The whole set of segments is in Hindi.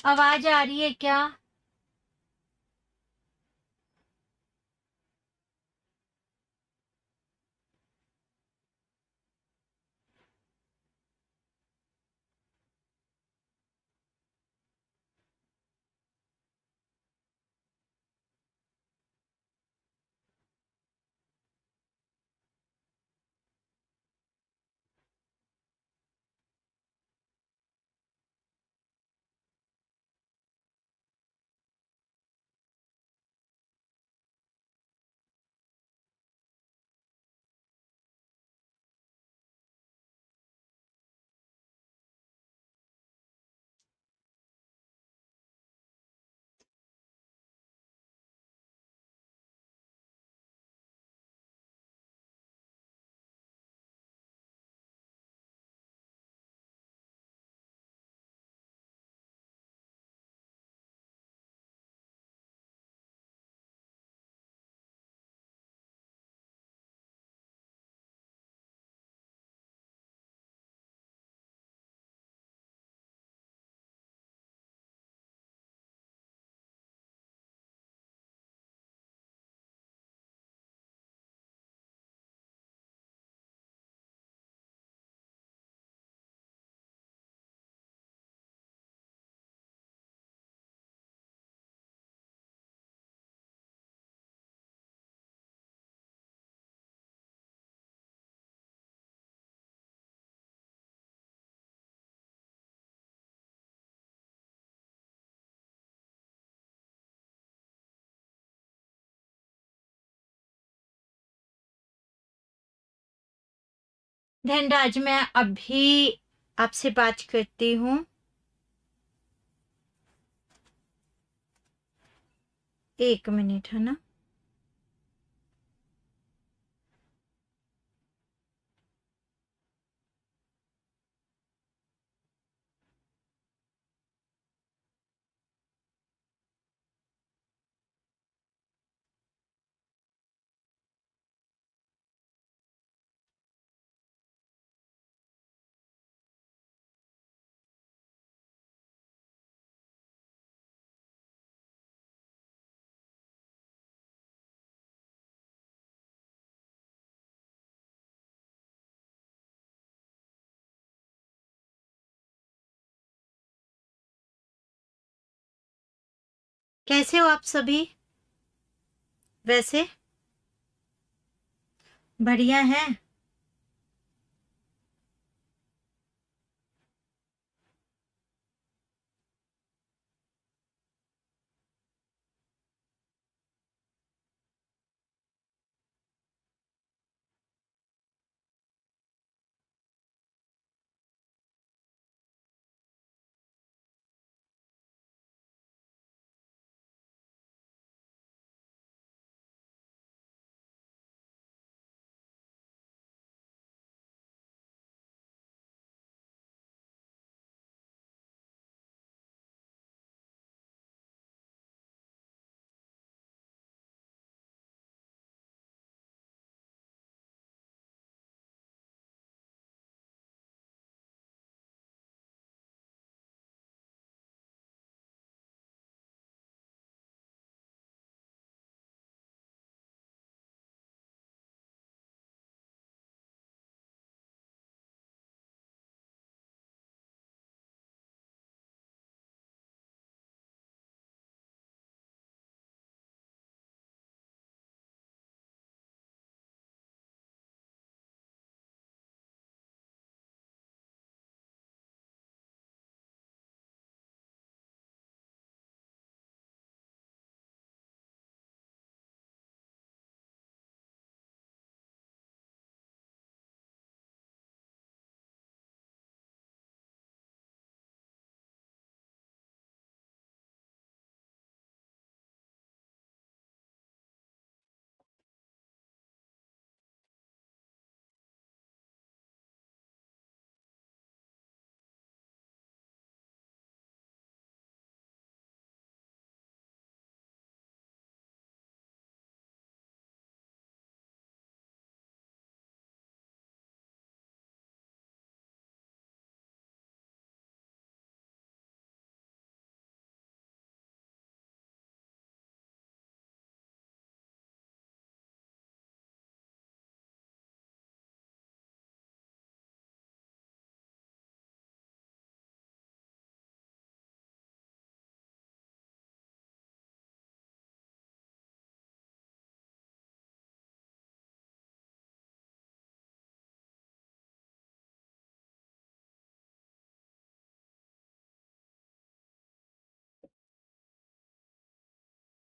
आवाज आ रही है क्या? धनराज, मैं अभी आपसे बात करती हूँ। 1 मिनट, है ना? कैसे हो आप सभी? वैसे बढ़िया है।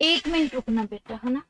एक मिनट रुकना बेटा, है ना।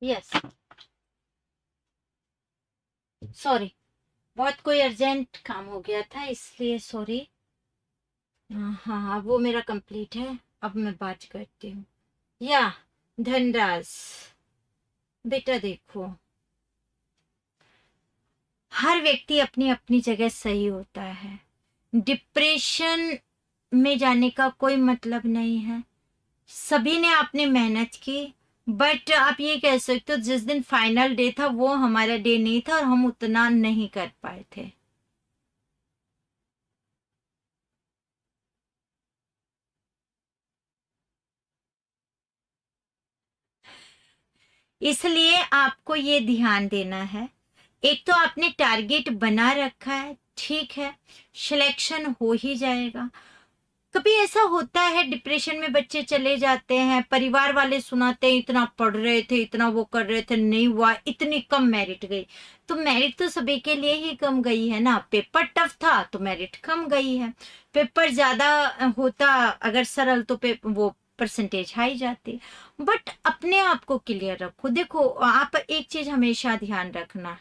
यस, सॉरी, बहुत कोई अर्जेंट काम हो गया था इसलिए सॉरी। हाँ हाँ, वो मेरा कंप्लीट है। अब मैं बात करती हूँ। या धनराज बेटा, देखो, हर व्यक्ति अपनी अपनी जगह सही होता है। डिप्रेशन में जाने का कोई मतलब नहीं है। सभी ने अपनी मेहनत की, बट आप ये कह सकते हो जिस दिन फाइनल डे था वो हमारा डे नहीं था और हम उतना नहीं कर पाए थे। इसलिए आपको ये ध्यान देना है। एक तो आपने टारगेट बना रखा है, ठीक है, सिलेक्शन हो ही जाएगा। कभी ऐसा होता है डिप्रेशन में बच्चे चले जाते हैं, परिवार वाले सुनाते हैं इतना पढ़ रहे थे, इतना वो कर रहे थे, नहीं हुआ, इतनी कम मेरिट गई। तो मेरिट तो सभी के लिए ही कम गई है ना। पेपर टफ था तो मेरिट कम गई है। पेपर ज्यादा होता अगर सरल तो वो परसेंटेज हाई जाती। बट अपने आप को क्लियर रखो। देखो, आप एक चीज हमेशा ध्यान रखना।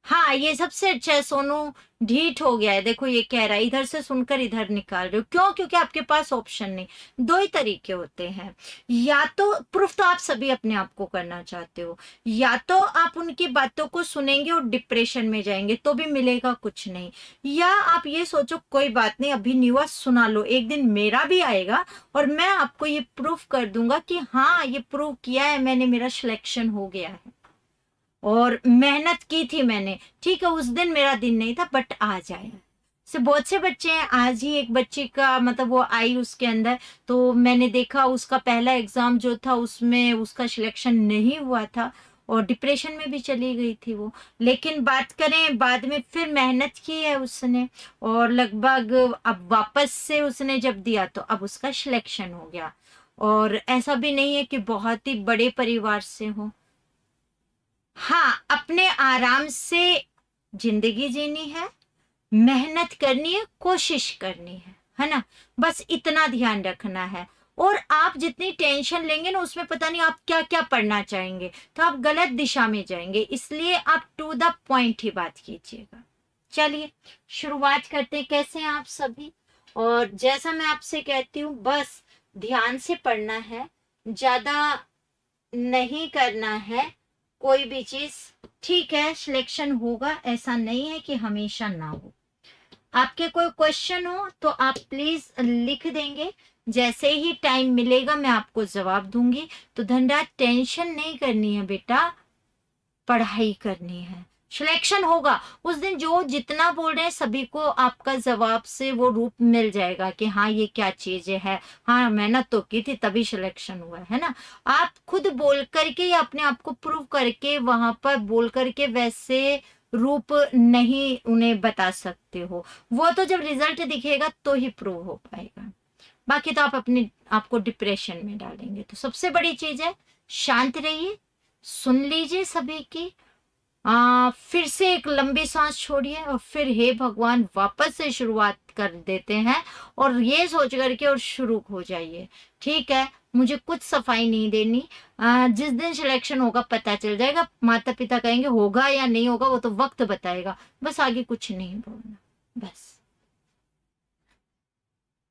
हाँ, ये सबसे अच्छा है सोनू। ढीठ हो गया है, देखो ये कह रहा है, इधर से सुनकर इधर निकाल रहे हो क्यों? क्योंकि आपके पास ऑप्शन नहीं। दो ही तरीके होते हैं, या तो प्रूफ तो आप सभी अपने आप को करना चाहते हो, या तो आप उनकी बातों को सुनेंगे और डिप्रेशन में जाएंगे तो भी मिलेगा कुछ नहीं, या आप ये सोचो कोई बात नहीं, अभी नहीं हुआ, सुना लो, एक दिन मेरा भी आएगा और मैं आपको ये प्रूफ कर दूंगा कि हाँ, ये प्रूव किया है मैंने, मेरा सिलेक्शन हो गया है और मेहनत की थी मैंने। ठीक है, उस दिन मेरा दिन नहीं था बट आ जाए। से बहुत से बच्चे हैं। आज ही एक बच्चे का मतलब वो आई उसके अंदर, तो मैंने देखा उसका पहला एग्जाम जो था उसमें उसका सिलेक्शन नहीं हुआ था और डिप्रेशन में भी चली गई थी वो। लेकिन बात करें, बाद में फिर मेहनत की है उसने और लगभग अब वापस से उसने जब दिया तो अब उसका सिलेक्शन हो गया। और ऐसा भी नहीं है कि बहुत ही बड़े परिवार से हो, हाँ, अपने आराम से जिंदगी जीनी है, मेहनत करनी है, कोशिश करनी है ना। बस इतना ध्यान रखना है। और आप जितनी टेंशन लेंगे ना, उसमें पता नहीं आप क्या क्या पढ़ना चाहेंगे, तो आप गलत दिशा में जाएंगे। इसलिए आप टू द पॉइंट ही बात कीजिएगा। चलिए शुरुआत करते हैं। कैसे हैं आप सभी? और जैसा मैं आपसे कहती हूँ, बस ध्यान से पढ़ना है, ज्यादा नहीं करना है कोई भी चीज। ठीक है, सिलेक्शन होगा, ऐसा नहीं है कि हमेशा ना हो। आपके कोई क्वेश्चन हो तो आप प्लीज लिख देंगे, जैसे ही टाइम मिलेगा मैं आपको जवाब दूंगी। तो धनराज, टेंशन नहीं करनी है बेटा, पढ़ाई करनी है। सिलेक्शन होगा उस दिन, जो जितना बोल रहे हैं सभी को आपका जवाब से वो रूप मिल जाएगा कि हाँ ये क्या चीज है, हाँ मेहनत तो की थी तभी सिलेक्शन हुआ है ना। आप खुद बोल करके या अपने आप को प्रूव करके वहां पर बोल करके वैसे रूप नहीं उन्हें बता सकते हो। वो तो जब रिजल्ट दिखेगा तो ही प्रूव हो पाएगा। बाकी तो आप अपने आपको डिप्रेशन में डालेंगे। तो सबसे बड़ी चीज है, शांत रहिए, सुन लीजिए सभी की। फिर से एक लंबी सांस छोड़िए और फिर हे भगवान वापस से शुरुआत कर देते हैं। और ये सोच करके और शुरू हो जाइए। ठीक है, मुझे कुछ सफाई नहीं देनी। जिस दिन सिलेक्शन होगा पता चल जाएगा, माता पिता कहेंगे होगा या नहीं होगा वो तो वक्त बताएगा। बस आगे कुछ नहीं बोलना। बस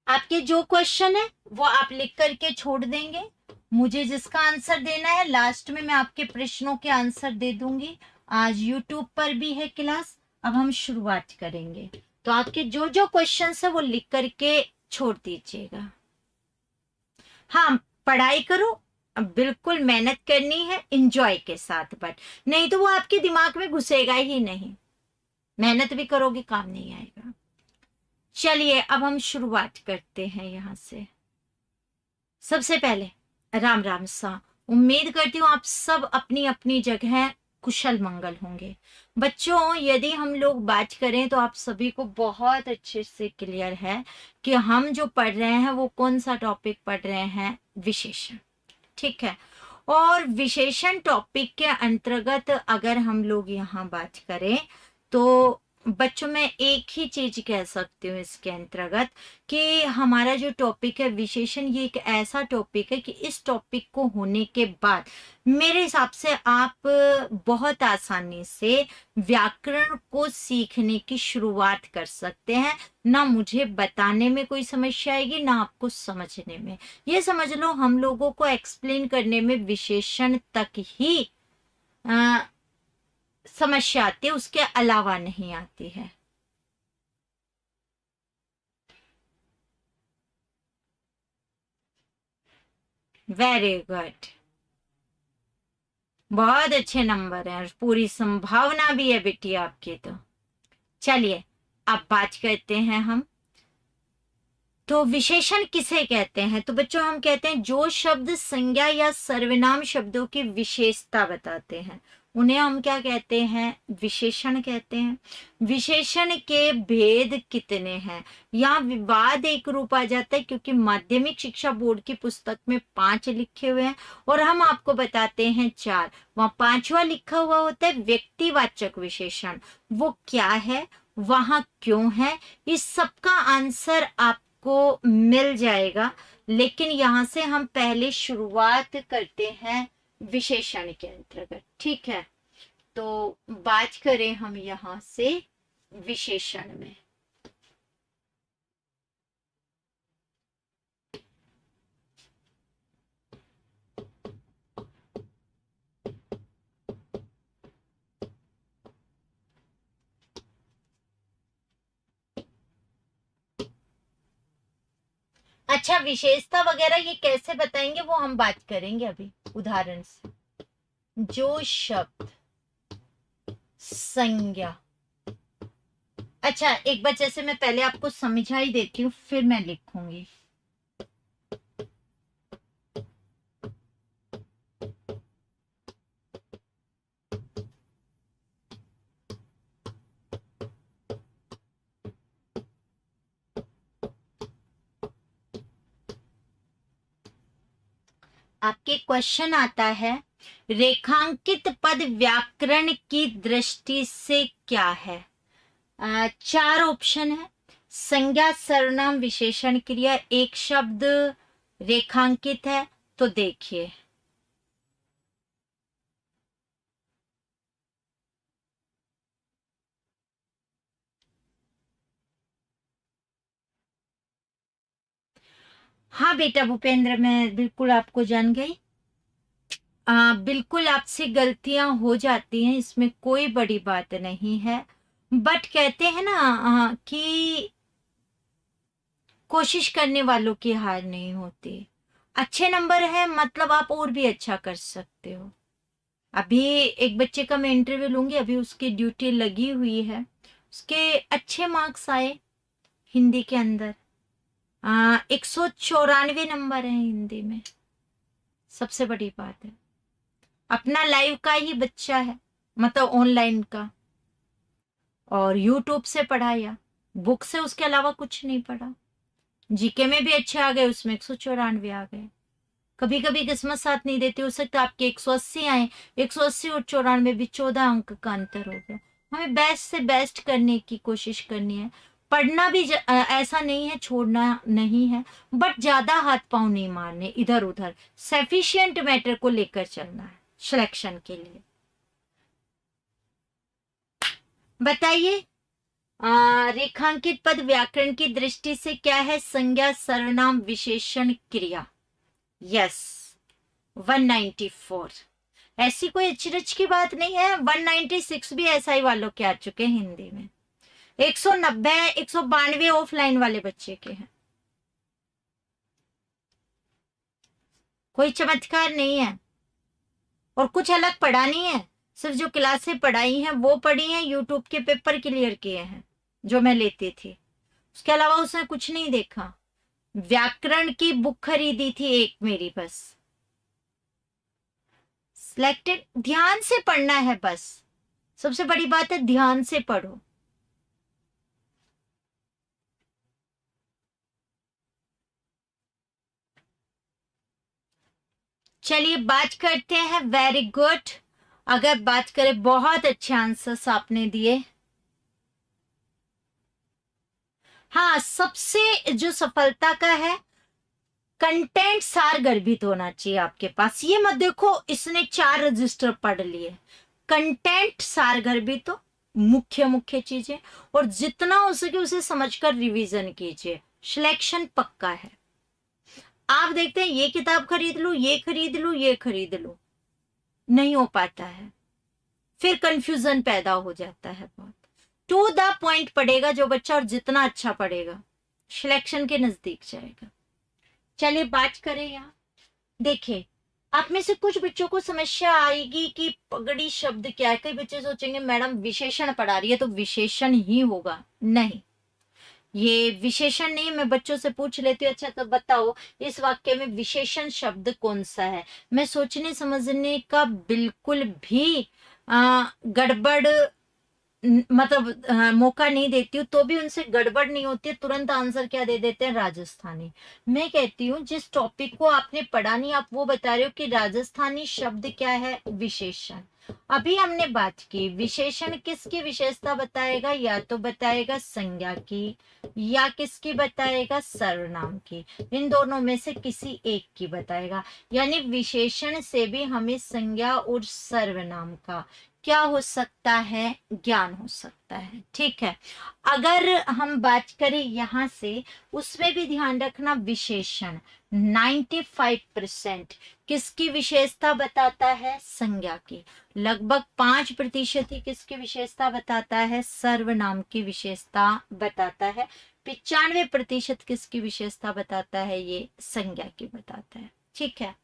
आपके जो क्वेश्चन है वो आप लिख करके छोड़ देंगे। मुझे जिसका आंसर देना है लास्ट में मैं आपके प्रश्नों के आंसर दे दूंगी। आज यूट्यूब पर भी है क्लास। अब हम शुरुआत करेंगे। तो आपके जो जो क्वेश्चन है वो लिख करके छोड़ दीजिएगा। हाँ, पढ़ाई करो, बिल्कुल मेहनत करनी है इंजॉय के साथ, बट नहीं तो वो आपके दिमाग में घुसेगा ही नहीं। मेहनत भी करोगे काम नहीं आएगा। चलिए अब हम शुरुआत करते हैं यहां से। सबसे पहले राम राम सा। उम्मीद करती हूँ आप सब अपनी अपनी जगह कुशल मंगल होंगे। बच्चों, यदि हम लोग बात करें तो आप सभी को बहुत अच्छे से क्लियर है कि हम जो पढ़ रहे हैं वो कौन सा टॉपिक पढ़ रहे हैं, विशेषण। ठीक है, और विशेषण टॉपिक के अंतर्गत अगर हम लोग यहाँ बात करें तो बच्चों मैं एक ही चीज कह सकती हूँ इसके अंतर्गत कि हमारा जो टॉपिक है विशेषण, ये एक ऐसा टॉपिक है कि इस टॉपिक को होने के बाद मेरे हिसाब से आप बहुत आसानी से व्याकरण को सीखने की शुरुआत कर सकते हैं। ना मुझे बताने में कोई समस्या आएगी, ना आपको समझने में। ये समझ लो हम लोगों को एक्सप्लेन करने में विशेषण तक ही समस्या आती है, उसके अलावा नहीं आती है। वेरी गुड, बहुत अच्छे नंबर हैं और पूरी संभावना भी है बेटी आपकी। तो चलिए अब बात करते हैं हम। तो विशेषण किसे कहते हैं? तो बच्चों हम कहते हैं जो शब्द संज्ञा या सर्वनाम शब्दों की विशेषता बताते हैं उन्हें हम क्या कहते हैं? विशेषण कहते हैं। विशेषण के भेद कितने हैं? यहाँ विवाद एक रूप आ जाता है क्योंकि माध्यमिक शिक्षा बोर्ड की पुस्तक में 5 लिखे हुए हैं और हम आपको बताते हैं 4। वहां 5वां लिखा हुआ होता है व्यक्तिवाचक विशेषण। वो क्या है, वहां क्यों है, इस सब का आंसर आप को मिल जाएगा। लेकिन यहां से हम पहले शुरुआत करते हैं विशेषण के अंतर्गत। ठीक है, तो बात करें हम यहां से विशेषण में। अच्छा, विशेषता वगैरह ये कैसे बताएंगे वो हम बात करेंगे अभी उदाहरण से। जो शब्द संज्ञा, अच्छा एक बार जैसे मैं पहले आपको समझा ही देती हूँ फिर मैं लिखूंगी। आपके क्वेश्चन आता है रेखांकित पद व्याकरण की दृष्टि से क्या है? चार ऑप्शन है। संज्ञा, सर्वनाम, विशेषण, क्रिया। एक शब्द रेखांकित है तो देखिए, हाँ बेटा भूपेंद्र, मैं बिल्कुल आपको जान गई। बिल्कुल आपसे गलतियां हो जाती हैं, इसमें कोई बड़ी बात नहीं है। बट कहते हैं ना कि कोशिश करने वालों की हार नहीं होती। अच्छे नंबर है मतलब आप और भी अच्छा कर सकते हो। अभी एक बच्चे का मैं इंटरव्यू लूंगी, अभी उसकी ड्यूटी लगी हुई है, उसके अच्छे मार्क्स आए हिंदी के अंदर। 194 नंबर है हिंदी में, सबसे बड़ी बात है। अपना लाइव का ही बच्चा है, मतलब ऑनलाइन का, और यूट्यूब से पढ़ाया, बुक से उसके अलावा कुछ नहीं पढ़ा। जीके में भी अच्छे आ गए, उसमें 194 आ गए। कभी कभी किस्मत साथ नहीं देती, हो सकता है आपके 180 आए, 180 और 94 भी 14 अंक का अंतर हो गया। हमें बेस्ट से बेस्ट करने की कोशिश करनी है। पढ़ना भी ऐसा नहीं है, छोड़ना नहीं है, बट ज्यादा हाथ पांव नहीं मारने इधर उधर, सफिशिएंट मैटर को लेकर चलना है सिलेक्शन के लिए। बताइए, रेखांकित पद व्याकरण की दृष्टि से क्या है? संज्ञा, सर्वनाम, विशेषण, क्रिया। यस, 194। ऐसी कोई अचरज की बात नहीं है, 196 भी ऐसा ही वालों के आ चुके हैं हिंदी में। 190, 192 ऑफलाइन वाले बच्चे के हैं। कोई चमत्कार नहीं है और कुछ अलग पढ़ा नहीं है, सिर्फ जो क्लासें पढ़ाई हैं वो पढ़ी हैं, यूट्यूब के पेपर क्लियर किए हैं जो मैं लेती थी, उसके अलावा उसने कुछ नहीं देखा। व्याकरण की बुक खरीदी थी एक मेरी बस। सिलेक्टेड, ध्यान से पढ़ना है बस, सबसे बड़ी बात है ध्यान से पढ़ो। चलिए बात करते हैं, वेरी गुड। अगर बात करें, बहुत अच्छे आंसर्स आपने दिए। हाँ, सबसे जो सफलता का है, कंटेंट सार गर्भित होना चाहिए आपके पास। ये मत देखो इसने 4 रजिस्टर पढ़ लिए, कंटेंट सार गर्भित हो, मुख्य मुख्य चीजें, और जितना हो सके उसे समझकर रिवीजन कीजिए, सिलेक्शन पक्का है। आप देखते हैं ये किताब खरीद लूं, ये खरीद लूं, ये खरीद लूं, नहीं हो पाता है, फिर कंफ्यूजन पैदा हो जाता है बहुत। टू द पॉइंट पढ़ेगा जो बच्चा, और जितना अच्छा पढ़ेगा सिलेक्शन के नजदीक जाएगा। चलिए बात करें यहाँ, देखिए आप में से कुछ बच्चों को समस्या आएगी कि पगड़ी शब्द क्या है। कई बच्चे सोचेंगे मैडम विशेषण पढ़ा रही है तो विशेषण ही होगा, नहीं, ये विशेषण नहीं। मैं बच्चों से पूछ लेती हूँ, अच्छा तो बताओ इस वाक्य में विशेषण शब्द कौन सा है। मैं सोचने समझने का बिल्कुल भी गड़बड़ मतलब मौका नहीं देती हूँ, तो भी उनसे गड़बड़ नहीं होती है, तुरंत आंसर क्या दे देते हैं? राजस्थानी। मैं कहती हूँ जिस टॉपिक को आपने पढ़ा नहीं, आप वो बता रहे हो कि राजस्थानी शब्द क्या है? विशेषण। अभी हमने बात की विशेषण किसकी विशेषता बताएगा? या तो बताएगा संज्ञा की, या किसकी बताएगा? सर्वनाम की। इन दोनों में से किसी एक की बताएगा। यानी विशेषण से भी हमें संज्ञा और सर्वनाम का क्या हो सकता है? ज्ञान हो सकता है। ठीक है, अगर हम बात करें यहां से, उसमें भी ध्यान रखना, विशेषण 95% किसकी विशेषता बताता है? संज्ञा की। लगभग 5% ही किसकी विशेषता बताता है? सर्वनाम की विशेषता बताता है। 95% किसकी विशेषता बताता है? ये संज्ञा की बताता है। ठीक है,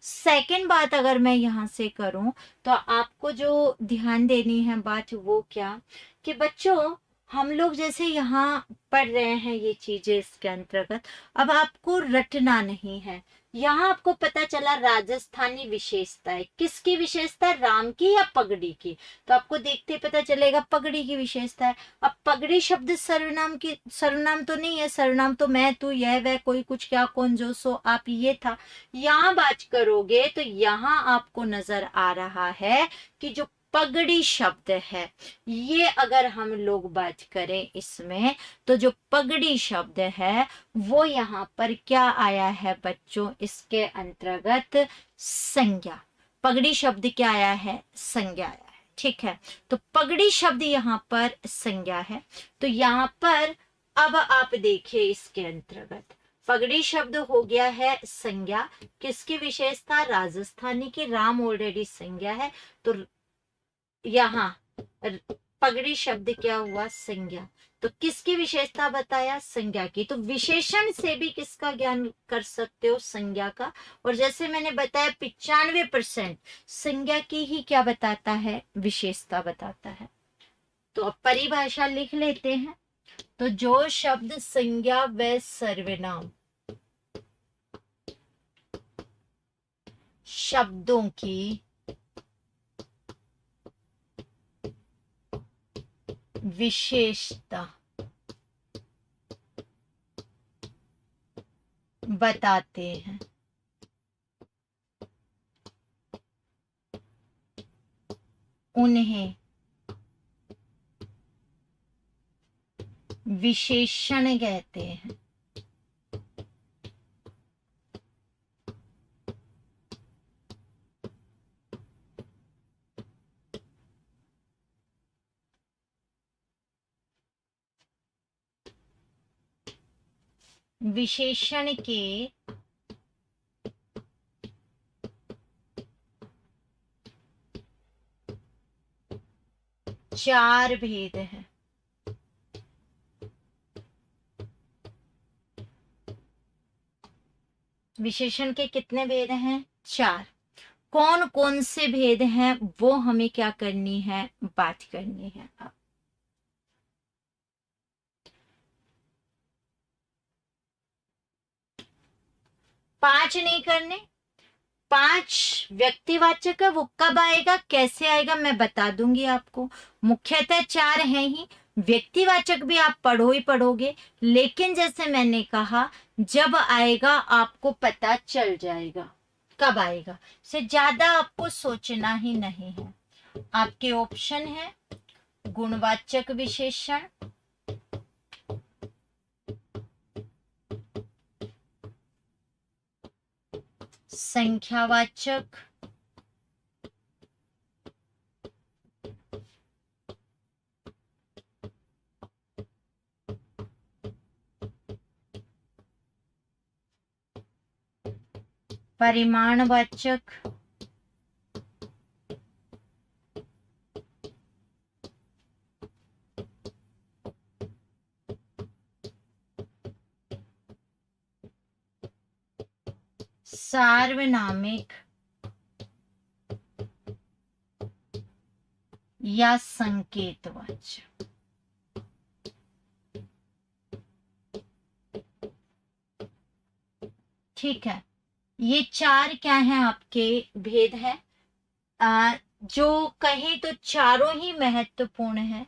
सेकंड बात अगर मैं यहां से करूं, तो आपको जो ध्यान देनी है बात, वो क्या कि बच्चों हम लोग जैसे यहाँ पढ़ रहे हैं ये चीजें इसके अंतर्गत, अब आपको रटना नहीं है, यहाँ आपको पता चला राजस्थानी विशेषता है, किसकी विशेषता, राम की या पगड़ी की? तो आपको देखते ही पता चलेगा पगड़ी की विशेषता है। अब पगड़ी शब्द सर्वनाम की, सर्वनाम तो नहीं है, सर्वनाम तो मैं, तू, यह, वह, कोई, कुछ, क्या, कौन, जो, सो, आप, ये था। यहाँ बात करोगे तो यहाँ आपको नजर आ रहा है कि जो पगड़ी शब्द है, ये अगर हम लोग बात करें इसमें, तो जो पगड़ी शब्द है वो यहाँ पर क्या आया है बच्चों, इसके अंतर्गत संज्ञा। पगड़ी शब्द क्या आया है, संज्ञा आया है। ठीक है, तो पगड़ी शब्द यहाँ पर संज्ञा है। तो यहाँ पर अब आप देखिए इसके अंतर्गत पगड़ी शब्द हो गया है संज्ञा, किसकी विशेषता, राजस्थानी की, राम ऑलरेडी संज्ञा है, तो यहाँ पगड़ी शब्द क्या हुआ, संज्ञा। तो किसकी विशेषता बताया, संज्ञा की। तो विशेषण से भी किसका ज्ञान कर सकते हो, संज्ञा का। और जैसे मैंने बताया 95% संज्ञा की ही क्या बताता है, विशेषता बताता है। तो अब परिभाषा लिख लेते हैं। तो जो शब्द संज्ञा व सर्वनाम शब्दों की विशेषता बताते हैं, उन्हें विशेषण कहते हैं। विशेषण के 4 भेद हैं। विशेषण के कितने भेद हैं, 4। कौन कौन से भेद हैं वो हमें क्या करनी है, बात करनी है। अब 5 नहीं करने, 5 व्यक्तिवाचक है, वो कब आएगा, कैसे आएगा, मैं बता दूंगी आपको। मुख्यतः 4 हैं ही, व्यक्तिवाचक भी आप पढ़ो ही पढ़ोगे, लेकिन जैसे मैंने कहा जब आएगा आपको पता चल जाएगा कब आएगा, से ज्यादा आपको सोचना ही नहीं है। आपके ऑप्शन है गुणवाचक विशेषण, संख्यावाचक, परिमाणवाचक, सार्वनामिक या संकेतवाचक। ठीक है, ये 4 क्या हैं, आपके भेद है। जो कहें तो चारों ही महत्वपूर्ण है,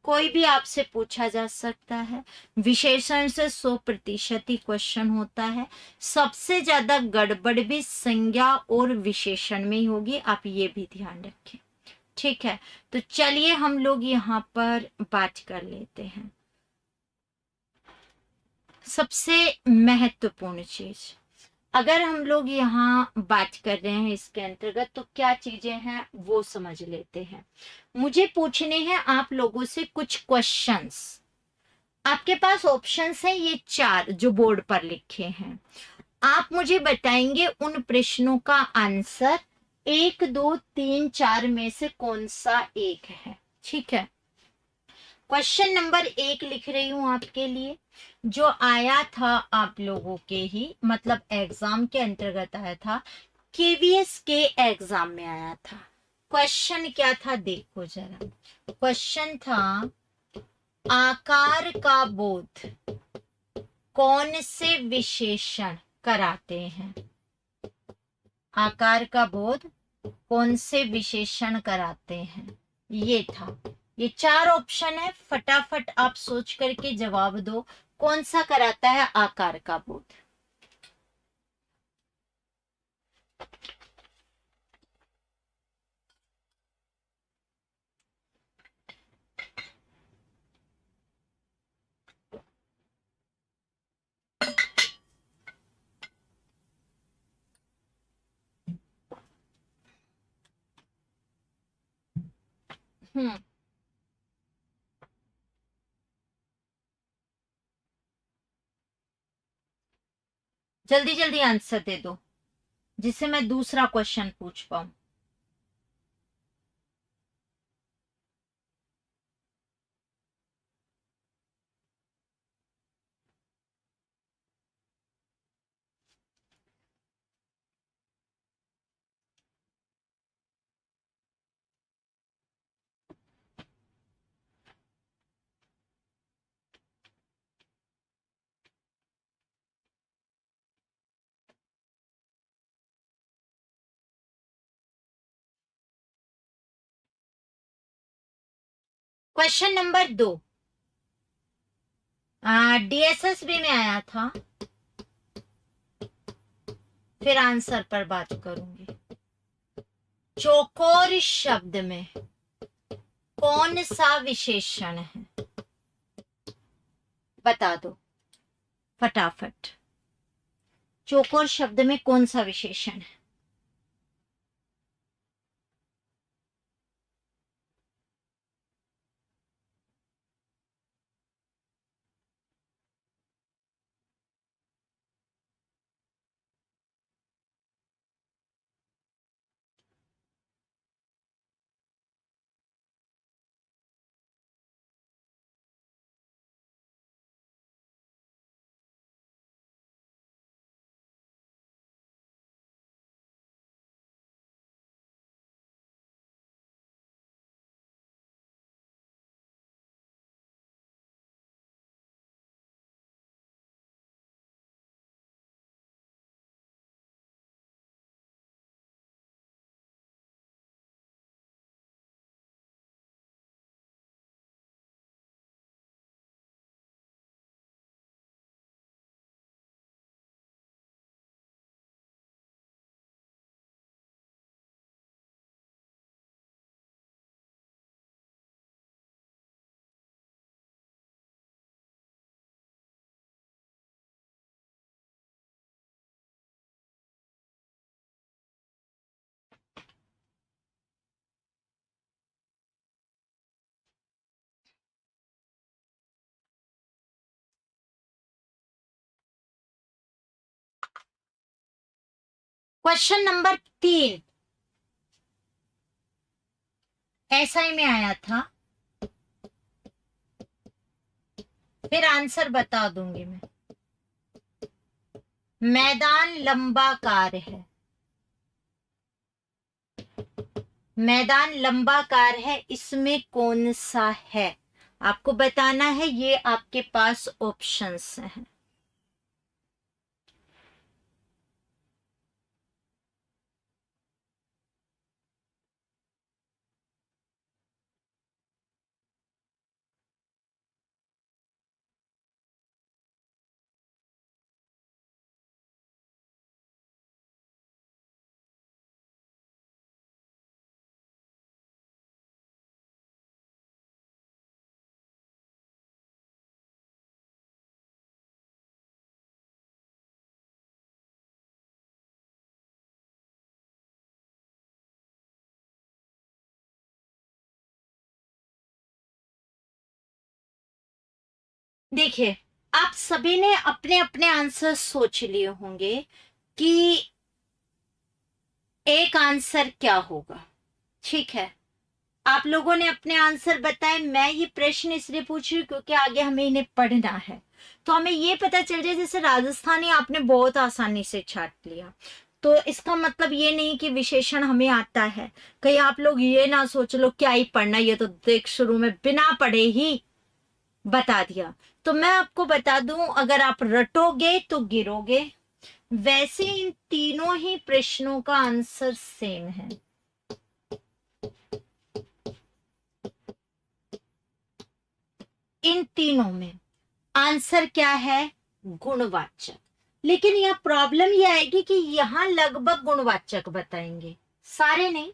कोई भी आपसे पूछा जा सकता है। विशेषण से 100% ही क्वेश्चन होता है। सबसे ज्यादा गड़बड़ भी संज्ञा और विशेषण में ही होगी, आप ये भी ध्यान रखें। ठीक है, तो चलिए हम लोग यहाँ पर बात कर लेते हैं। सबसे महत्वपूर्ण चीज अगर हम लोग यहाँ बात कर रहे हैं इसके अंतर्गत, तो क्या चीजें हैं वो समझ लेते हैं। मुझे पूछने हैं आप लोगों से कुछ क्वेश्चंस। आपके पास ऑप्शंस हैं ये 4 जो बोर्ड पर लिखे हैं। आप मुझे बताएंगे उन प्रश्नों का आंसर 1, 2, 3, 4 में से कौन सा एक है। ठीक है, क्वेश्चन नंबर 1 लिख रही हूं आपके लिए, जो आया था आप लोगों के ही मतलब एग्जाम के अंतर्गत आया था, केवीएस के एग्जाम में आया था। क्वेश्चन क्या था देखो जरा, क्वेश्चन था आकार का बोध कौन से विशेषण कराते हैं। आकार का बोध कौन से विशेषण कराते हैं? ये था। ये 4 ऑप्शन है, फटाफट आप सोच करके जवाब दो। कौन सा कराता है आकार का बोध? हम्म, जल्दी जल्दी आंसर दे दो जिससे मैं दूसरा क्वेश्चन पूछ पाऊं। क्वेश्चन नंबर 2 डीएसएसबी में आया था, फिर आंसर पर बात करूंगी। चौकोर शब्द में कौन सा विशेषण है? बता दो फटाफट। चौकोर शब्द में कौन सा विशेषण है? क्वेश्चन नंबर 3 एसआई में आया था, फिर आंसर बता दूंगी मैं। मैदान लंबाकार है, मैदान लंबाकार है, इसमें कौन सा है? आपको बताना है, ये आपके पास ऑप्शंस हैं। देखिए, आप सभी ने अपने अपने आंसर सोच लिए होंगे कि एक आंसर क्या होगा। ठीक है, आप लोगों ने अपने आंसर बताए। मैं ये प्रश्न इसलिए पूछ रही हूँ क्योंकि आगे हमें इन्हें पढ़ना है, तो हमें ये पता चल जाए। जैसे राजस्थानी आपने बहुत आसानी से छाट लिया, तो इसका मतलब ये नहीं कि विशेषण हमें आता है। कहीं आप लोग ये ना सोच लो क्या ही पढ़ना, ये तो देख शुरू में बिना पढ़े ही बता दिया। तो मैं आपको बता दूं, अगर आप रटोगे तो गिरोगे, वैसे इन तीनों ही प्रश्नों का आंसर सेम है। इन तीनों में आंसर क्या है? गुणवाचक। लेकिन यह प्रॉब्लम यह आएगी कि यहां लगभग गुणवाचक बताएंगे, सारे नहीं।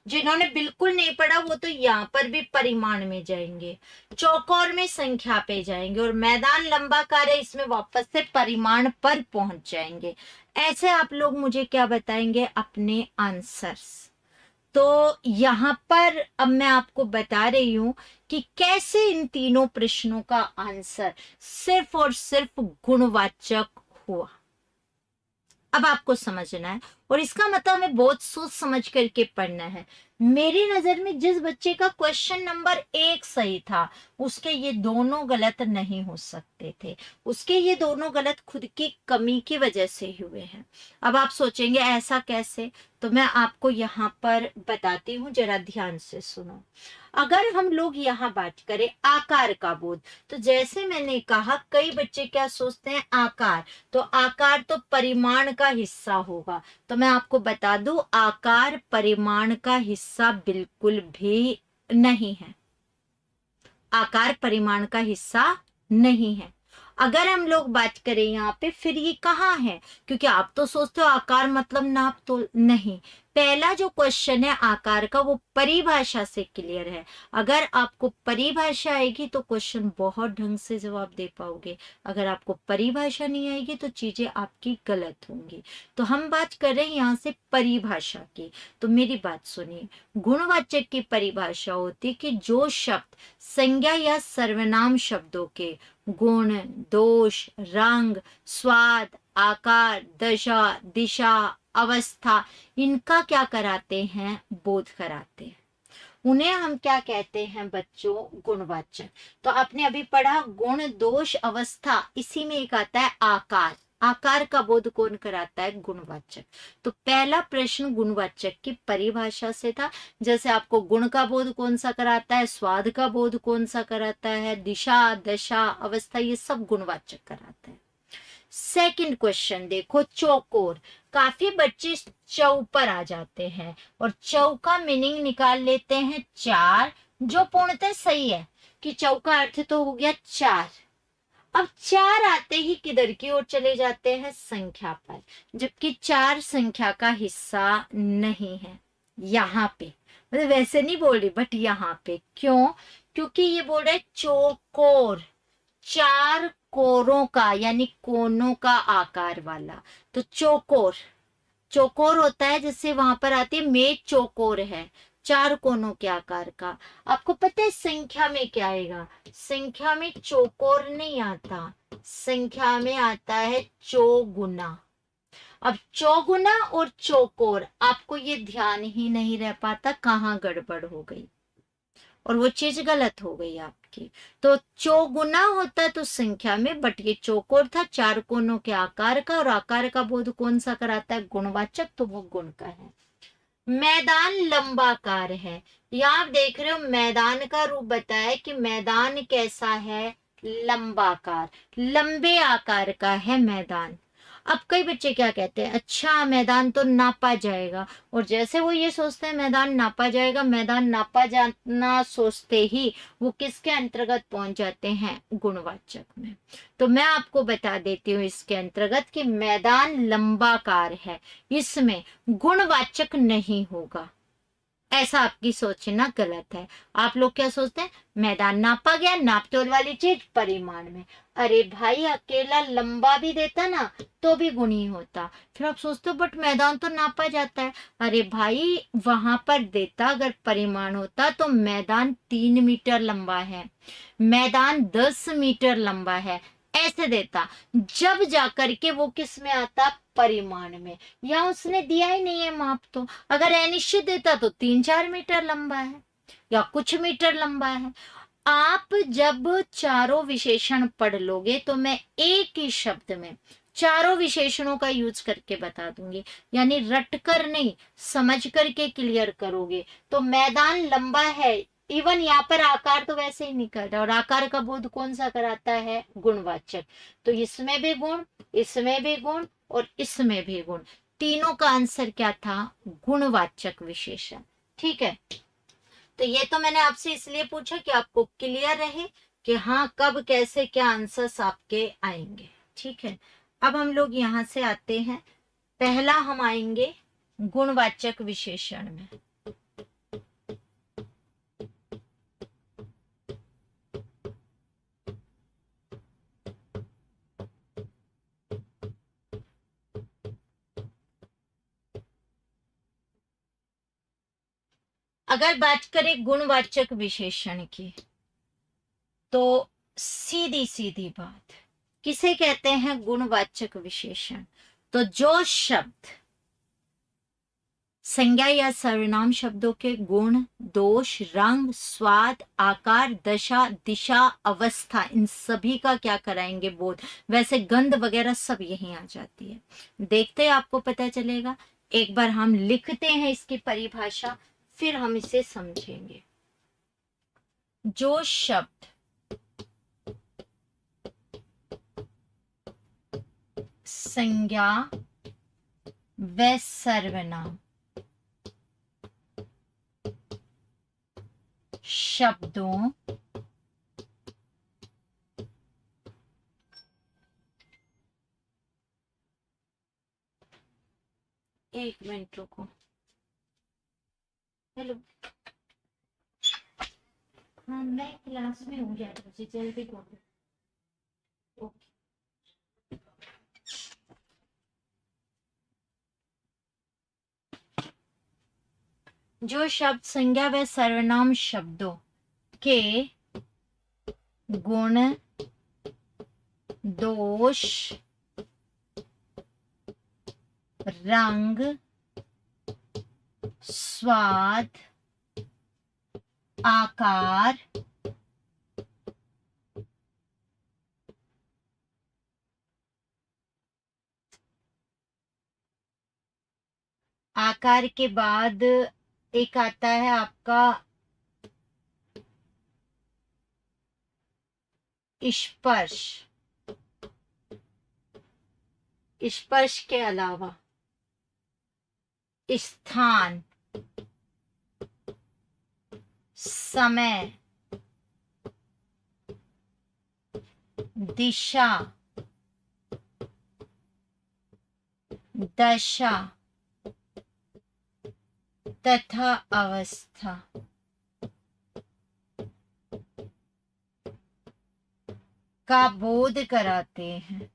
जिन्होंने बिल्कुल नहीं पढ़ा वो तो यहाँ पर भी परिमाण में जाएंगे, चौकोर में संख्या पे जाएंगे, और मैदान लंबाकार है इसमें वापस से परिमाण पर पहुंच जाएंगे। ऐसे आप लोग मुझे क्या बताएंगे? अपने आंसर्स। तो यहाँ पर अब मैं आपको बता रही हूं कि कैसे इन तीनों प्रश्नों का आंसर सिर्फ और सिर्फ गुणवाचक हुआ। अब आपको समझना है, और इसका मतलब हमें बहुत सोच समझ करके पढ़ना है। मेरी नजर में जिस बच्चे का क्वेश्चन नंबर 1 सही था, उसके ये दोनों गलत नहीं हो सकते थे। उसके ये दोनों गलत खुद की कमी की वजह से ही हुए हैं। अब आप सोचेंगे ऐसा कैसे, तो मैं आपको यहाँ पर बताती हूँ, जरा ध्यान से सुनो। अगर हम लोग यहाँ बात करें आकार का बोध, तो जैसे मैंने कहा कई बच्चे क्या सोचते हैं, आकार, तो आकार तो परिमाण का हिस्सा होगा। तो मैं आपको बता दूं, आकार परिमाण का हिस्सा बिल्कुल भी नहीं है। आकार परिमाण का हिस्सा नहीं है। अगर हम लोग बात करें यहाँ पे, फिर ये कहाँ है? क्योंकि आप तो सोचते हो आकार मतलब नाप, तो नहीं। पहला जो क्वेश्चन है आकार का, वो परिभाषा से क्लियर है। अगर आपको परिभाषा आएगी तो क्वेश्चन बहुत ढंग से जवाब दे पाओगे। अगर आपको परिभाषा नहीं आएगी तो चीजें आपकी गलत होंगी। तो हम बात कर रहे हैं यहाँ से परिभाषा की। तो मेरी बात सुनिए, गुणवाचक की परिभाषा होती है कि जो शब्द संज्ञा या सर्वनाम शब्दों के गुण, दोष, रंग, स्वाद, आकार, दशा, दिशा, अवस्था, इनका क्या कराते हैं? बोध कराते हैं। उन्हें हम क्या कहते हैं बच्चों? गुणवाचक। तो आपने अभी पढ़ा गुण, दोष, अवस्था, इसी में एक आता है आकार। आकार का बोध कौन कराता है? गुणवाचक। तो पहला प्रश्न गुणवाचक की परिभाषा से था। जैसे आपको गुण का बोध कौन सा कराता है, स्वाद का बोध कौन सा कराता है, दिशा, दशा, अवस्था, ये सब गुणवाचक कराता है। सेकंड क्वेश्चन देखो, चौकोर। काफी बच्चे चौ पर आ जाते हैं और चौ का मीनिंग निकाल लेते हैं 4, जो पूर्णतः सही है कि चौ का अर्थ तो हो गया 4। अब 4 आते ही किधर की ओर चले जाते हैं? संख्या पर, जबकि 4 संख्या का हिस्सा नहीं है। यहाँ पे मतलब वैसे नहीं बोल रही, बट यहाँ पे क्यों? क्योंकि ये बोल रहा है चौकोर, 4 कोरों का, यानी कोनों का आकार वाला। तो चौकोर, चौकोर होता है, जैसे वहां पर आती है मेज चौकोर है, 4 कोनों के आकार का। आपको पता है संख्या में क्या आएगा? संख्या में चौकोर नहीं आता, संख्या में आता है चौगुना। अब चौगुना और चौकोर, आपको ये ध्यान ही नहीं रह पाता कहाँ गड़बड़ हो गई और वो चीज गलत हो गई आपकी। तो चौगुना होता तो संख्या में, बट ये चौकोर था, 4 कोनों के आकार का, और आकार का बोध कौन सा कराता है? गुणवाचक, तो वो गुण का है। मैदान लंबाकार है। यहाँ आप देख रहे हो मैदान का रूप बताया कि मैदान कैसा है? लंबाकार, लंबे आकार का है मैदान। अब कई बच्चे क्या कहते हैं, अच्छा मैदान तो नापा जाएगा, और जैसे वो ये सोचते हैं मैदान नापा जाएगा, मैदान नापा जाना सोचते ही वो किसके अंतर्गत पहुंच जाते हैं? गुणवाचक में। तो मैं आपको बता देती हूँ इसके अंतर्गत कि मैदान लंबाकार है, इसमें गुणवाचक नहीं होगा। ऐसा आपकी सोचना गलत है। आप लोग क्या सोचते हैं? मैदान नापा गया, नापतोल वाली चीज परिमाण में। अरे भाई अकेला लंबा भी देता ना तो भी गुण ही होता। फिर आप सोचते हो बट मैदान तो नापा जाता है। अरे भाई वहां पर देता अगर परिमाण होता तो मैदान 3 मीटर लंबा है, मैदान 10 मीटर लंबा है, ऐसे देता, जब जाकर के वो किस में आता? परिमाण में। या उसने दिया ही नहीं है माप, तो अगर अनिश्चित देता तो 3-4 मीटर लंबा है या कुछ मीटर लंबा है। आप जब चारों विशेषण पढ़ लोगे तो मैं एक ही शब्द में चारों विशेषणों का यूज करके बता दूंगी, यानी रट कर नहीं, समझ करके क्लियर करोगे। तो मैदान लंबा है, इवन यहाँ पर आकार तो वैसे ही निकल रहा है, और आकार का बोध कौन सा कराता है? गुणवाचक। तो इसमें भी गुण, इसमें भी गुण, और इसमें भी गुण, तीनों का आंसर क्या था? गुणवाचक विशेषण। ठीक है, तो ये तो मैंने आपसे इसलिए पूछा कि आपको क्लियर रहे कि हाँ कब कैसे क्या आंसर्स आपके आएंगे। ठीक है, अब हम लोग यहां से आते हैं, पहला हम आएंगे गुणवाचक विशेषण में। अगर बात करें गुणवाचक विशेषण की, तो सीधी सीधी बात, किसे कहते हैं गुणवाचक विशेषण? तो जो शब्द संज्ञा या सर्वनाम शब्दों के गुण, दोष, रंग, स्वाद, आकार, दशा, दिशा, अवस्था, इन सभी का क्या कराएंगे? बोध। वैसे गंध वगैरह सब यहीं आ जाती है, देखते ही आपको पता चलेगा। एक बार हम लिखते हैं इसकी परिभाषा, फिर हम इसे समझेंगे। जो शब्द संज्ञा व सर्वनाम शब्दों एक मिनट रुको, हेलो, हाँ मैं क्लास में हूँ, मुझे जल्दी बोलो। ओके, जो शब्द संज्ञा व सर्वनाम शब्दों के गुण, दोष, रंग, स्वाद, आकार, आकार के बाद एक आता है आपका स्पर्श, स्पर्श के अलावा स्थान, समय, दिशा, दशा तथा अवस्था का बोध कराते हैं।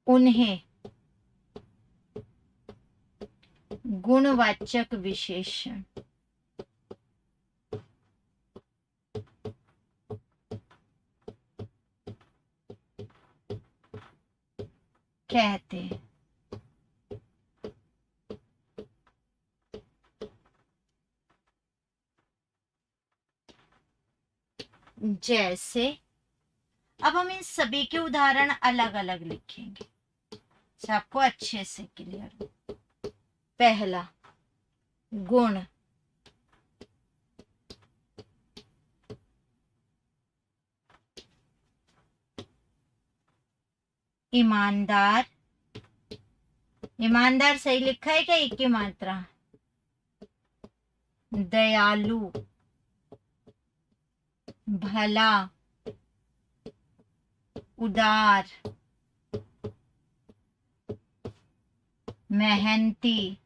उन्हें गुणवाचक विशेषण कहते हैं। जैसे अब हम इन सभी के उदाहरण अलग अलग लिखेंगे, आपको अच्छे से क्लियर हो। पहला गुण, ईमानदार, ईमानदार सही लिखा है क्या? एक की मात्रा। दयालु, भला, उदार, मेहनती,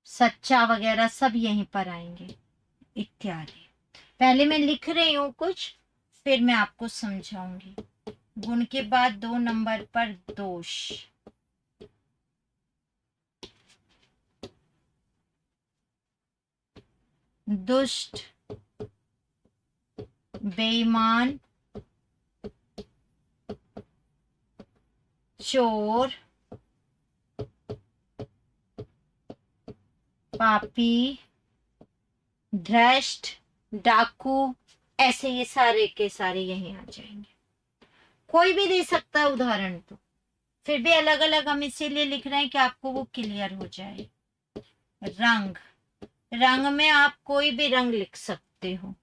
सच्चा वगैरह सब यहीं पर आएंगे इत्यादि। पहले मैं लिख रही हूं कुछ, फिर मैं आपको समझाऊंगी। गुण के बाद 2 नंबर पर दोष, दुष्ट, बेईमान, चोर, पापी, भ्रष्ट, डाकू, ऐसे ये सारे के सारे यहीं आ जाएंगे। कोई भी दे सकता है उदाहरण, तो फिर भी अलग अलग हम इसीलिए लिख रहे हैं कि आपको वो क्लियर हो जाए। रंग, रंग में आप कोई भी रंग लिख सकते हो,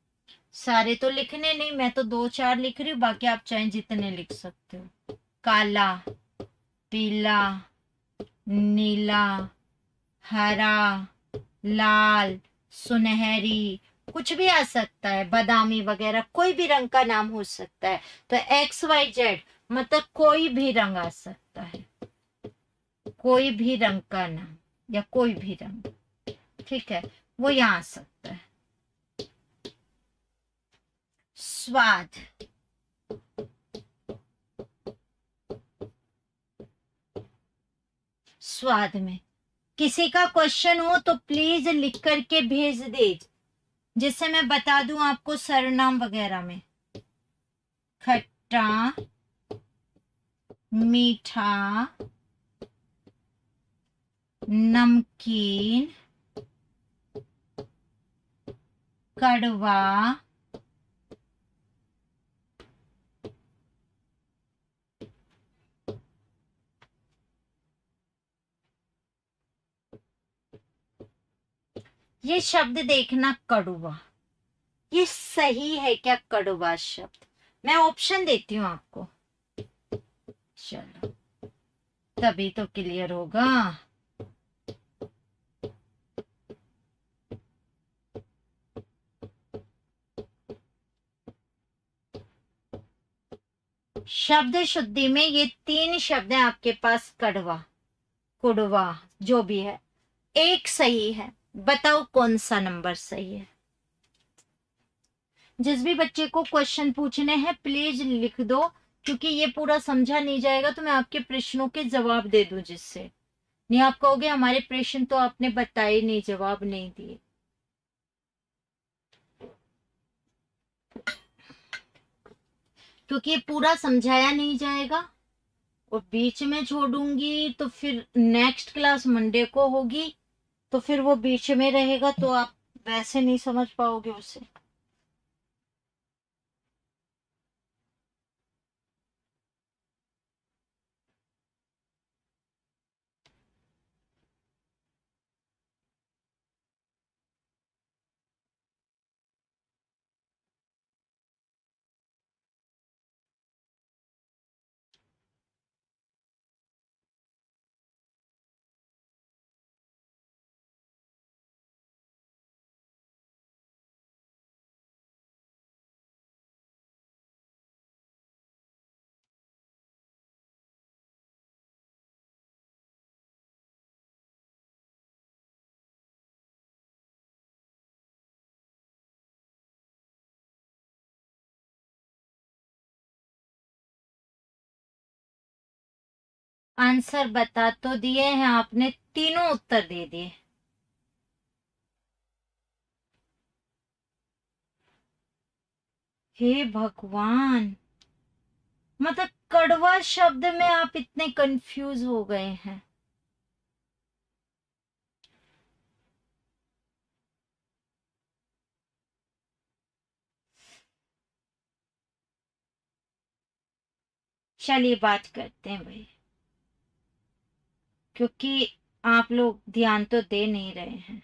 सारे तो लिखने नहीं, मैं तो 2-4 लिख रही हूँ, बाकी आप चाहे जितने लिख सकते हो। काला, पीला, नीला, हरा, लाल, सुनहरी, कुछ भी आ सकता है, बादामी वगैरह, कोई भी रंग का नाम हो सकता है। तो XYZ मतलब कोई भी रंग आ सकता है, कोई भी रंग का नाम या कोई भी रंग, ठीक है, वो यहाँ आ सकता है। स्वाद, स्वाद में किसी का क्वेश्चन हो तो प्लीज लिख करके भेज दे, जिससे मैं बता दूं आपको सरनाम वगैरह में। खट्टा, मीठा, नमकीन, कड़वा, ये शब्द देखना, कड़वा, ये सही है क्या कड़वा शब्द? मैं ऑप्शन देती हूँ आपको, चलो तभी तो क्लियर होगा। शब्द शुद्धि में ये 3 शब्द हैं आपके पास, कड़वा, कुड़वा, जो भी है, एक सही है। बताओ कौन सा नंबर सही है? जिस भी बच्चे को क्वेश्चन पूछने हैं प्लीज लिख दो, क्योंकि ये पूरा समझा नहीं जाएगा तो मैं आपके प्रश्नों के जवाब दे दूं, जिससे नहीं आप कहोगे हमारे प्रश्न तो आपने बताए नहीं, जवाब नहीं दिए। क्योंकि ये पूरा समझाया नहीं जाएगा और बीच में छोड़ूंगी तो फिर नेक्स्ट क्लास मंडे को होगी, तो फिर वो बीच में रहेगा तो आप वैसे नहीं समझ पाओगे उसे। आंसर बता तो दिए हैं आपने, तीनों उत्तर दे दिए। हे भगवान, मतलब कड़वा शब्द में आप इतने कंफ्यूज हो गए हैं। चलिए बात करते हैं भाई, क्योंकि आप लोग ध्यान तो दे नहीं रहे हैं।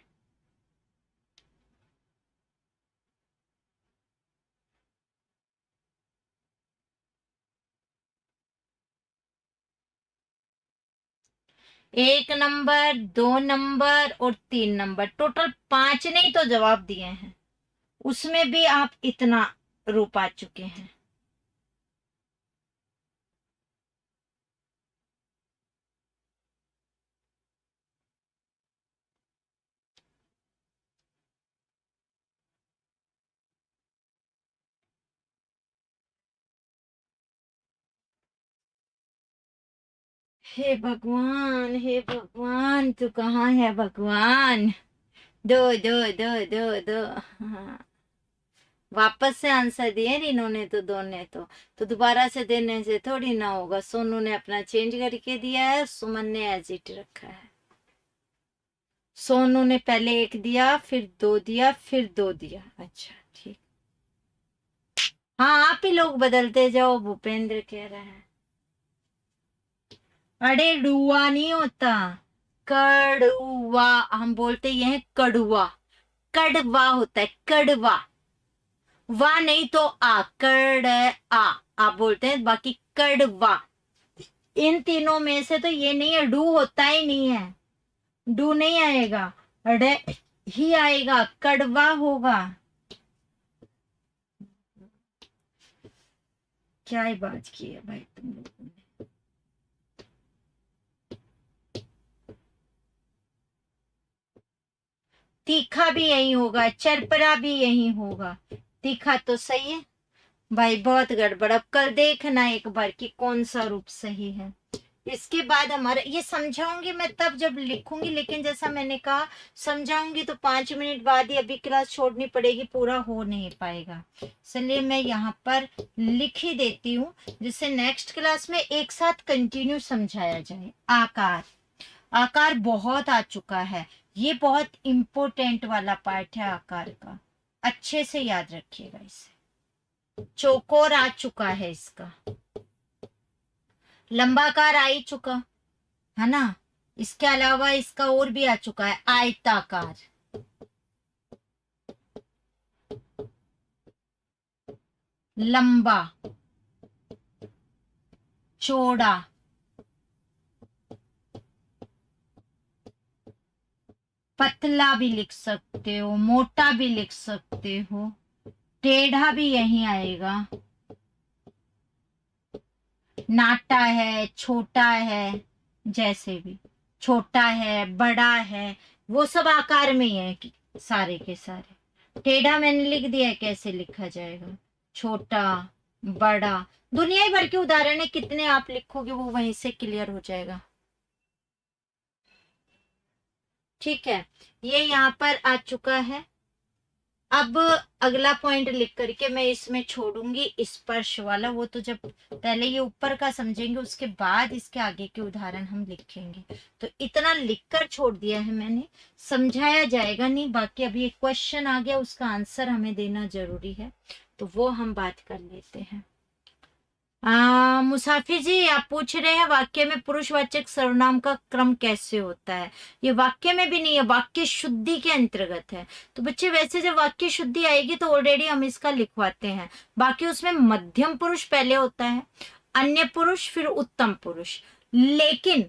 एक नंबर, 2 नंबर और 3 नंबर, टोटल 5 ने ही तो जवाब दिए हैं, उसमें भी आप इतना रो पा चुके हैं। हे भगवान, हे भगवान, तू कहाँ है भगवान? दो दो दो दो दो, हाँ। वापस से आंसर दिए इन्होंने तो, दो ने तो दोबारा से देने से थोड़ी ना होगा। सोनू ने अपना चेंज करके दिया है, सुमन ने एज इट रखा है। सोनू ने पहले 1 दिया, फिर 2 दिया, फिर 2 दिया, अच्छा ठीक। हाँ, आप ही लोग बदलते जाओ, भूपेंद्र कह रहे हैं। अरे डुआ नहीं होता, कड़ुआ हम बोलते, ये है कड़ुआ। कड़वा होता है, कड़वा। वा नहीं तो आ, कड़ आ आप बोलते हैं, बाकी कड़वा। इन तीनों में से तो ये नहीं है, डू होता ही नहीं है, डू नहीं आएगा, अड़े ही आएगा, कड़वा होगा। क्या ही बात की है भाई तुम लोगों ने। तीखा भी यही होगा, चरपरा भी यही होगा। तीखा तो सही है भाई, बहुत गड़बड़। अब कल देखना एक बार कि कौन सा रूप सही है। इसके बाद हमारा ये समझाऊंगी मैं तब जब लिखूंगी, लेकिन जैसा मैंने कहा समझाऊंगी तो 5 मिनट बाद ही अभी क्लास छोड़नी पड़ेगी, पूरा हो नहीं पाएगा। इसलिए मैं यहाँ पर लिख ही देती हूँ, जिससे नेक्स्ट क्लास में एक साथ कंटिन्यू समझाया जाए। आकार, आकार बहुत आ चुका है, ये बहुत इंपॉर्टेंट वाला पार्ट है आकार का, अच्छे से याद रखिएगा इसे। चौकोर आ चुका है, इसका लंबाकार आ ही चुका है ना। इसके अलावा इसका और भी आ चुका है, आयताकार, लंबा, चौड़ा, पतला भी लिख सकते हो, मोटा भी लिख सकते हो, टेढ़ा भी यही आएगा, नाटा है, छोटा है, जैसे भी छोटा है, बड़ा है, वो सब आकार में ही है सारे के सारे। टेढ़ा मैंने लिख दिया है, कैसे लिखा जाएगा, छोटा, बड़ा, दुनिया भर के उदाहरण है, कितने आप लिखोगे वो वहीं से क्लियर हो जाएगा। ठीक है, ये यहाँ पर आ चुका है। अब अगला पॉइंट लिख करके मैं इसमें छोड़ूंगी स्पर्श वाला, वो तो जब पहले ये ऊपर का समझेंगे उसके बाद इसके आगे के उदाहरण हम लिखेंगे। तो इतना लिखकर छोड़ दिया है मैंने, समझाया जाएगा नहीं। बाकी अभी एक क्वेश्चन आ गया, उसका आंसर हमें देना जरूरी है, तो वो हम बात कर लेते हैं। मुसाफिर जी आप पूछ रहे हैं वाक्य में पुरुषवाचक सर्वनाम का क्रम कैसे होता है। ये वाक्य में भी नहीं है, वाक्य शुद्धि के अंतर्गत है। तो बच्चे वैसे जब वाक्य शुद्धि आएगी तो ऑलरेडी हम इसका लिखवाते हैं। बाकी उसमें मध्यम पुरुष पहले होता है, अन्य पुरुष, फिर उत्तम पुरुष। लेकिन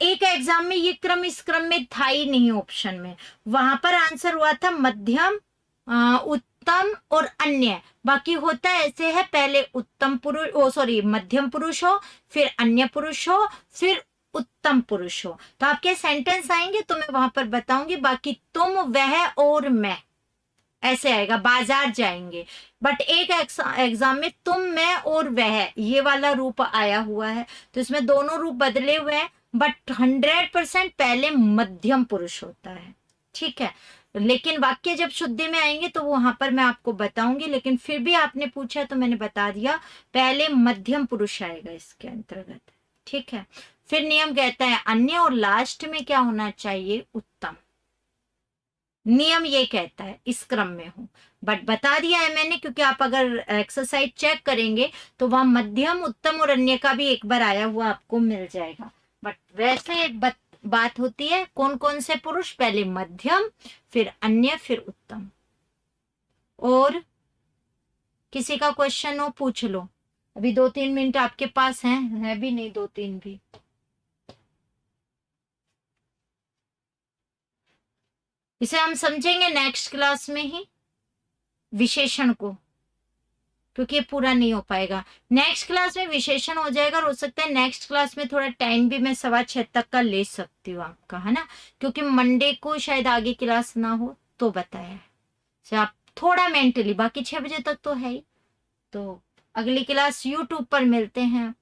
एक एग्जाम में ये क्रम इस क्रम में था ही नहीं ऑप्शन में, वहां पर आंसर हुआ था मध्यम, उत्तम और अन्य। बाकी होता ऐसे है, पहले उत्तम पुरुष, ओ सॉरी मध्यम पुरुष हो, फिर अन्य पुरुष हो, फिर उत्तम पुरुष हो। तो आपके सेंटेंस आएंगे तो मैं वहां पर बताऊंगी। बाकी तुम, वह और मैं ऐसे आएगा, बाजार जाएंगे। बट एक एग्जाम में तुम, मैं और वह ये वाला रूप आया हुआ है, तो इसमें दोनों रूप बदले हुए हैं, बट 100% पहले मध्यम पुरुष होता है। ठीक है, लेकिन वाक्य जब शुद्धि में आएंगे तो वहां पर मैं आपको बताऊंगी। लेकिन फिर भी आपने पूछा तो मैंने बता दिया, पहले मध्यम पुरुष आएगा इसके अंतर्गत। ठीक है, फिर नियम कहता है अन्य, और लास्ट में क्या होना चाहिए, उत्तम। नियम ये कहता है इस क्रम में हो, बट बता दिया है मैंने, क्योंकि आप अगर एक्सरसाइज चेक करेंगे तो वहां मध्यम, उत्तम और अन्य का भी एक बार आया हुआ आपको मिल जाएगा। बट वैसे बात होती है कौन कौन से पुरुष, पहले मध्यम, फिर अन्य, फिर उत्तम। और किसी का क्वेश्चन हो पूछ लो, अभी 2-3 मिनट आपके पास हैं, है भी नहीं 2-3 भी। इसे हम समझेंगे नेक्स्ट क्लास में ही, विशेषण को, क्योंकि ये पूरा नहीं हो पाएगा। नेक्स्ट क्लास में विशेषण हो जाएगा, और हो सकता है नेक्स्ट क्लास में थोड़ा टाइम भी मैं 6:15 तक का ले सकती हूँ आपका, है ना, क्योंकि मंडे को शायद आगे क्लास ना हो तो बताया है आप थोड़ा मेंटली, बाकी 6 बजे तक तो है ही। तो अगली क्लास यूट्यूब पर मिलते हैं।